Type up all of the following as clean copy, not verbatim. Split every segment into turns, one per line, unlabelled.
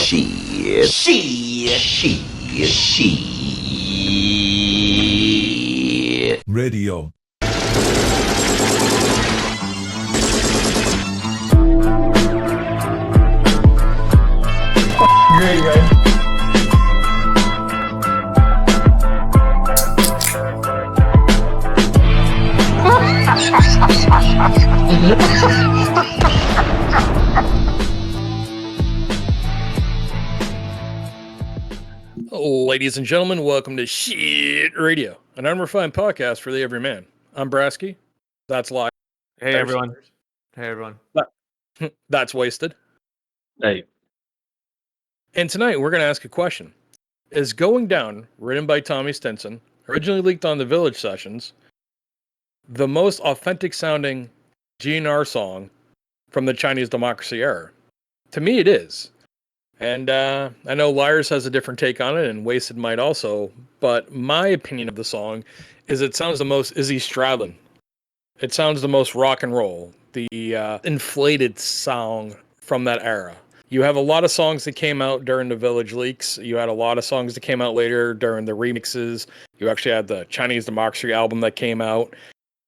Radio.
Great, guys.
Ladies and gentlemen, welcome to Shit Radio, an unrefined podcast for the everyman. I'm Brasky. That's Liarz.
Hey everyone. Hey everyone.
That's Wasted.
Hey.
And tonight we're going to ask a question. Is Going Down, written by Tommy Stinson, originally leaked on the Village Sessions, the most authentic sounding GNR song from the Chinese Democracy era? To me it is. And I know Liarz has a different take on it, and Wasted might also, but my opinion of the song is it sounds the most Izzy Stradlin. It sounds the most rock and roll, the inflated song from that era. You have a lot of songs that came out during the Village leaks. You had a lot of songs that came out later during the remixes. You actually had the Chinese Democracy album that came out.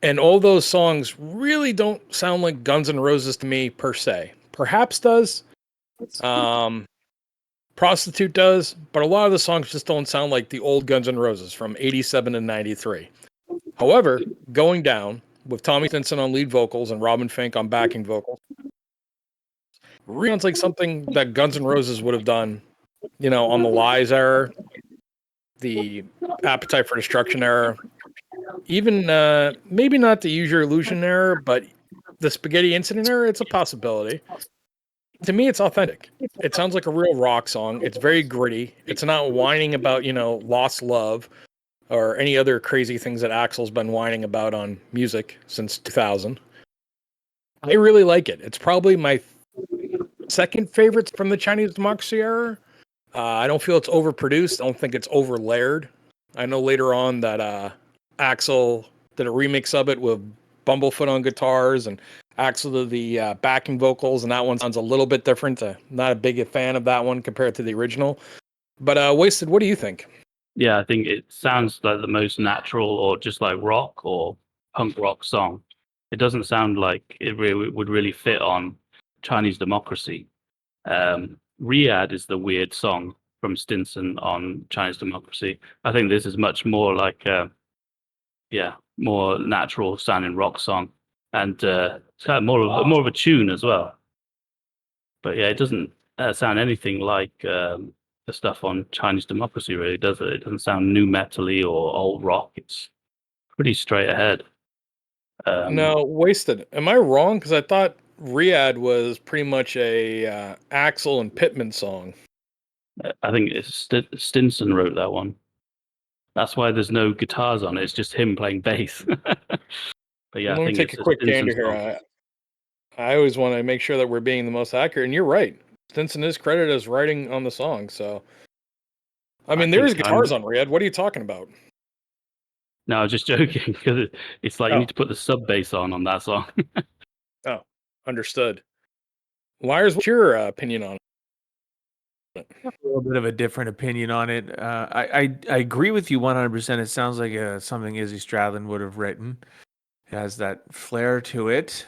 And all those songs really don't sound like Guns N' Roses to me, per se. Perhaps does. Prostitute does, but a lot of the songs just don't sound like the old Guns N' Roses from 87 and 93. However, Going Down, with Tommy Stinson on lead vocals and Robin Fink on backing vocals, really sounds like something that Guns N' Roses would have done, you know, on the Lies era, the Appetite for Destruction era, even maybe not the Use Your Illusion era, but the Spaghetti Incident era, it's a possibility. To me, it's authentic. It sounds like a real rock song. It's very gritty. It's not whining about, you know, lost love or any other crazy things that Axl's been whining about on music since 2000. I really like it. It's probably my second favorite from the Chinese Democracy era. I don't feel it's overproduced. I don't think it's overlayered. I know later on that Axl did a remix of it with Bumblefoot on guitars and Axl did the backing vocals, and that one sounds a little bit different. Not a big fan of that one compared to the original. But Wasted, what do you think?
Yeah, I think it sounds like the most natural or just like rock or punk rock song. It doesn't sound like it really would really fit on Chinese Democracy. Riyadh is the weird song from Stinson on Chinese Democracy. I think this is much more like more natural sounding rock song. And it's kind of more of a tune as well. But yeah, it doesn't sound anything like the stuff on Chinese Democracy, really, does it? It doesn't sound new metal-y or old rock. It's pretty straight ahead.
No, Wasted. Am I wrong? Because I thought Riyadh was pretty much a Axl and Pittman song.
I think Stinson wrote that one. That's why there's no guitars on it. It's just him playing bass. But yeah,
Let me take a quick gander here. I always want to make sure that we're being the most accurate, and you're right. Stinson is credited as writing on the song, so I mean, there is guitars on Riyadh. What are you talking about?
No, I was just joking because it's like you need to put the sub bass on that song.
Oh, understood. Liarz, what's your opinion on it?
A little bit of a different opinion on it. I agree with you 100%. It sounds like something Izzy Stradlin would have written. It has that flair to it.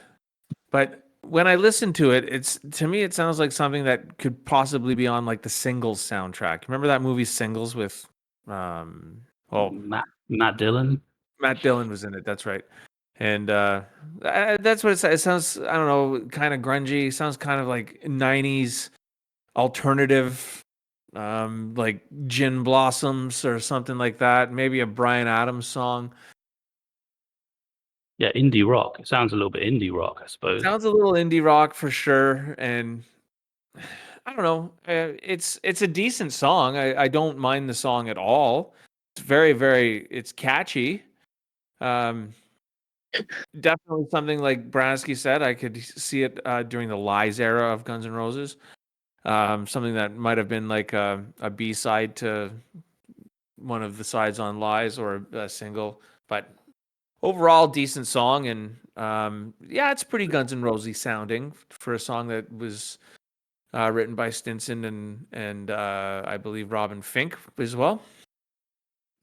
But when I listen to it, to me it sounds like something that could possibly be on like the Singles soundtrack. Remember that movie Singles with
Matt Dillon?
Matt Dillon was in it, that's right. And that's what it sounds, I don't know, kind of grungy. It sounds kind of like 90s alternative, like Gin Blossoms or something like that. Maybe a Bryan Adams song.
Yeah, indie rock. It sounds a little bit indie rock, I suppose.
Sounds a little indie rock for sure. And I don't know. It's a decent song. I don't mind the song at all. It's it's catchy. Definitely something like Brasky said. I could see it during the Lies era of Guns N' Roses. Something that might have been like a B-side to one of the sides on Lies or a single. But overall, decent song. And it's pretty Guns N' Rosy sounding for a song that was written by Stinson and I believe Robin Fink as well.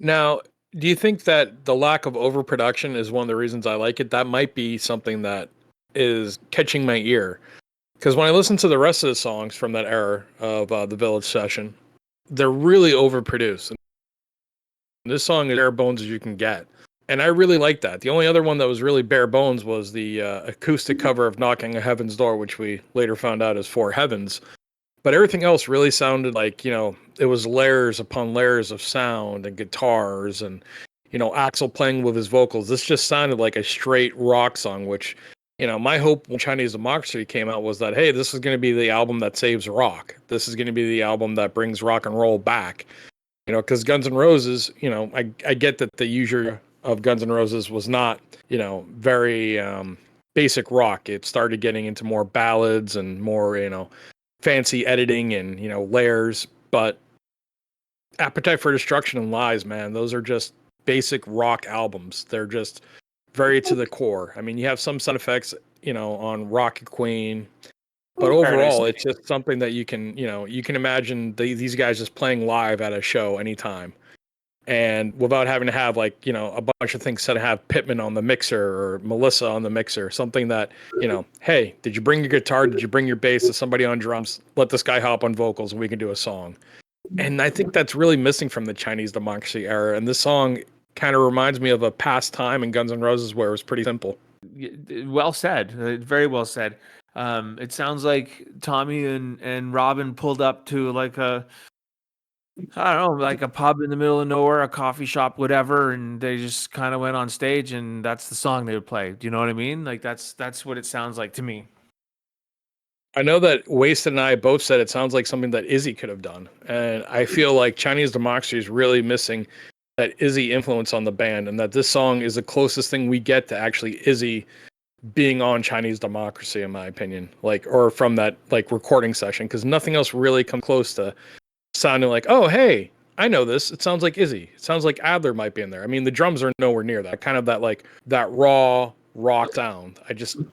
Now, do you think that the lack of overproduction is one of the reasons I like it? That might be something that is catching my ear. Because when I listen to the rest of the songs from that era of the Village Session, they're really overproduced. And this song is bare bones as you can get. And I really like that. The only other one that was really bare bones was the acoustic cover of Knocking on Heaven's Door, which we later found out is For Heavens. But everything else really sounded like, it was layers upon layers of sound and guitars and, Axl playing with his vocals. This just sounded like a straight rock song, which, my hope when Chinese Democracy came out was that, hey, this is going to be the album that saves rock. This is going to be the album that brings rock and roll back. Because Guns N' Roses, I get that the usual of Guns N' Roses was not, very basic rock. It started getting into more ballads and more, fancy editing and layers, but Appetite for Destruction and Lies, man, those are just basic rock albums. They're just very to the core. I mean, you have some sound effects on Rocket Queen, but overall it's just something that you can imagine these guys just playing live at a show anytime, and without having to have a bunch of things set to have Pittman on the mixer or Melissa on the mixer, something that, hey, did you bring your guitar? Did you bring your bass? Is somebody on drums? Let this guy hop on vocals and we can do a song. And I think that's really missing from the Chinese Democracy era. And this song kind of reminds me of a past time in Guns N' Roses where it was pretty simple.
Well said. Very well said. It sounds like Tommy and Robin pulled up to I don't know, like a pub in the middle of nowhere, a coffee shop, whatever, and they just kind of went on stage, and that's the song they would play. Do you know what I mean? Like that's what it sounds like to me.
I know that Wasted and I both said it sounds like something that Izzy could have done, and I feel like Chinese Democracy is really missing that Izzy influence on the band, and that this song is the closest thing we get to actually Izzy being on Chinese Democracy, in my opinion, or from that recording session, because nothing else really come close to sounding like, oh, hey, I know this. It sounds like Izzy. It sounds like Adler might be in there. I mean, the drums are nowhere near that. Kind of that raw rock sound.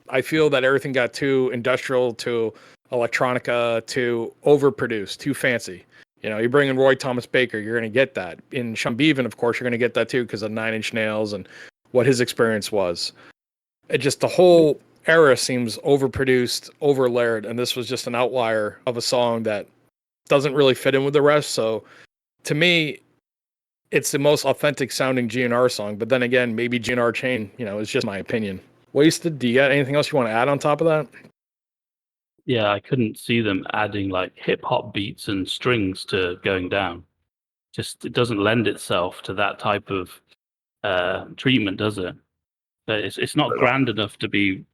I feel that everything got too industrial, too electronica, too overproduced, too fancy. You bring in Roy Thomas Baker, you're going to get that. In Sean Beavan, of course, you're going to get that too because of Nine Inch Nails and what his experience was. The whole era seems overproduced, overlayered, and this was just an outlier of a song that doesn't really fit in with the rest. So to me, it's the most authentic sounding GNR song. But then again, maybe GNR Chain, is just my opinion. Wasted, do you got anything else you want to add on top of that?
Yeah, I couldn't see them adding hip hop beats and strings to Going Down. Just it doesn't lend itself to that type of treatment, does it? But it's not grand enough to be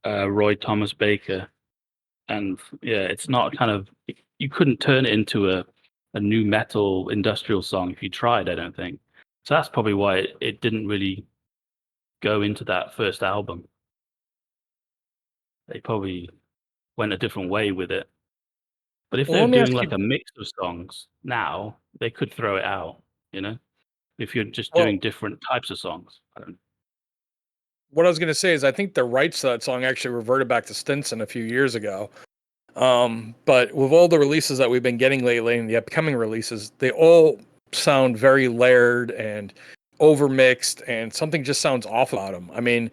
Roy Thomas Baker, and yeah, it's not kind of, you couldn't turn it into a new metal industrial song if you tried, I don't think. So that's probably why it didn't really go into that first album. They probably went a different way with it. But if they're doing a mix of songs now, they could throw it out, if you're just doing different types of songs. I don't know.
What I was going to say is I think the rights to that song actually reverted back to Stinson a few years ago. But with all the releases that we've been getting lately and the upcoming releases, they all sound very layered and overmixed, and something just sounds off about them. I mean,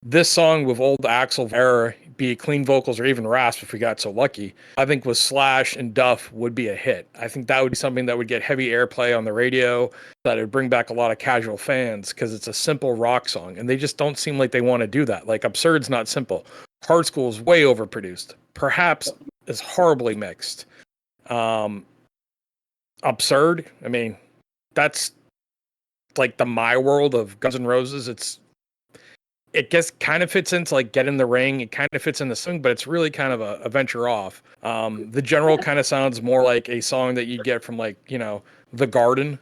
this song with old Axl era, be it clean vocals or even rasp if we got so lucky, I think with Slash and Duff would be a hit. I think that would be something that would get heavy airplay on the radio, that would bring back a lot of casual fans because it's a simple rock song, and they just don't seem like they want to do that. Absurd's not simple. Hard School is way overproduced. Perhaps is horribly mixed. Absurd, I mean, that's the My World of Guns N' Roses. It kind of fits into Get in the Ring. It kind of fits in the swing, but it's really kind of a venture off. The General kind of sounds more like a song that you'd get from The Garden.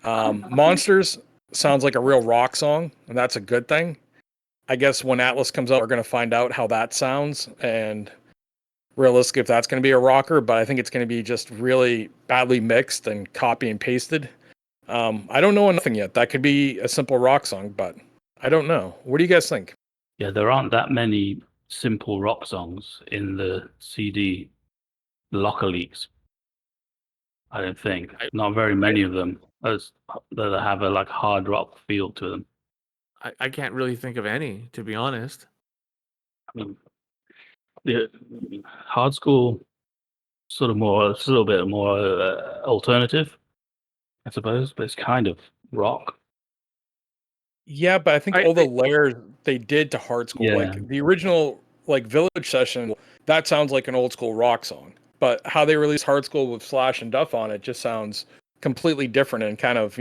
Monsters sounds like a real rock song, and that's a good thing. I guess when Atlas comes out, we're going to find out how that sounds, and realistically if that's going to be a rocker, but I think it's going to be just really badly mixed and copy and pasted. I don't know nothing yet. That could be a simple rock song, but I don't know. What do you guys think?
Yeah, there aren't that many simple rock songs in the CD. locker leaks. I don't think. Not very many of them as that have a like hard rock feel to them.
I can't really think of any, to be honest.
I mean, the hard school sort of more, it's a little bit more alternative, I suppose, but it's kind of rock.
Yeah, but I think all the layers they did to Hard School,
Yeah.
like the original like Village Session, that sounds like an old school rock song. But how they released Hard School with Slash and Duff on it just sounds completely different and kind of,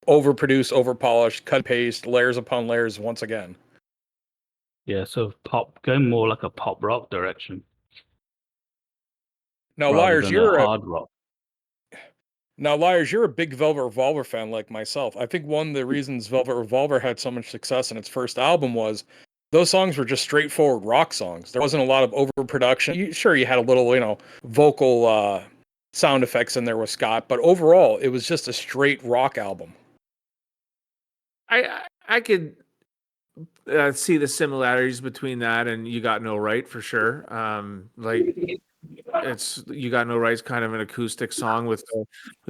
overproduced, overpolished, cut and paste, layers upon layers once again.
Yeah, so going more like a pop rock direction.
Now,
rather
Liarz,
than
you're
a
a
hard rock.
Now, Liarz, you're a big Velvet Revolver fan like myself. I think one of the reasons Velvet Revolver had so much success in its first album was those songs were just straightforward rock songs. There wasn't a lot of overproduction. Sure, you had a little, vocal sound effects in there with Scott, but overall, it was just a straight rock album.
I could see the similarities between that and You Got No Right for sure. Like it's You Got No Right's kind of an acoustic song with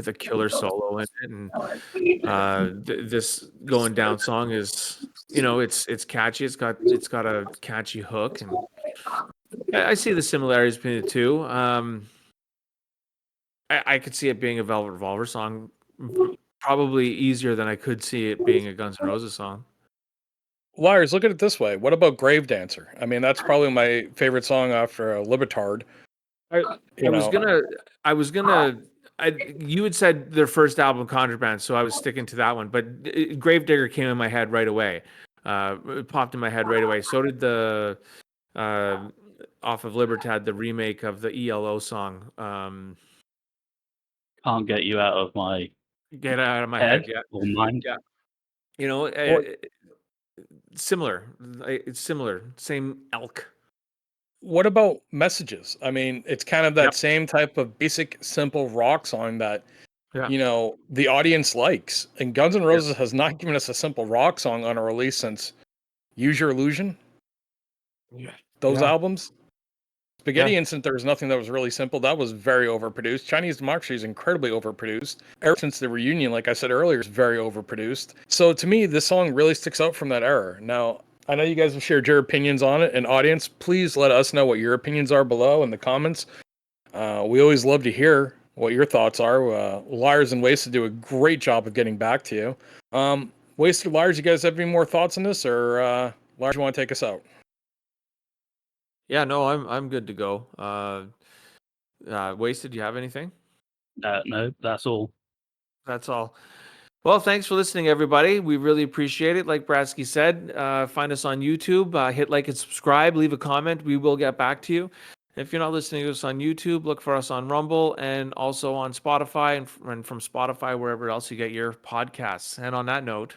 a killer solo in it, and this Going Down song is it's catchy. It's got a catchy hook, and I see the similarities between the two. I could see it being a Velvet Revolver song, probably easier than I could see it being a Guns N' Roses song.
Liarz, look at it this way. What about Grave Dancer? I mean, that's probably my favorite song after Libertard.
I was gonna. You had said their first album, Contraband, so I was sticking to that one. But Gravedigger came in my head right away. It popped in my head right away. So did the off of Libertad, the remake of the ELO song.
Can't get you out of my
Get out of my head. Yeah,
or mind.
Yeah, similar. It's similar. Same elk.
What about Messages? I mean, it's kind of that same type of basic, simple rock song that, the audience likes. And Guns N' Roses has not given us a simple rock song on a release since Use Your Illusion.
Yeah.
Those albums. Spaghetti Instant, there was nothing that was really simple. That was very overproduced. Chinese Democracy is incredibly overproduced. Ever since the reunion, like I said earlier, is very overproduced. So to me, this song really sticks out from that era. Now, I know you guys have shared your opinions on it, and audience, please let us know what your opinions are below in the comments. We always love to hear what your thoughts are. Liarz and Wasted do a great job of getting back to you. Wasted, Liarz, you guys have any more thoughts on this, or Liarz, you want to take us out?
Yeah, no, I'm good to go. Wasted, do you have anything?
No, that's all.
That's all. Well, thanks for listening, everybody. We really appreciate it. Like Brasky said, find us on YouTube. Hit like and subscribe. Leave a comment. We will get back to you. If you're not listening to us on YouTube, look for us on Rumble and also on Spotify and from Spotify, wherever else you get your podcasts. And on that note...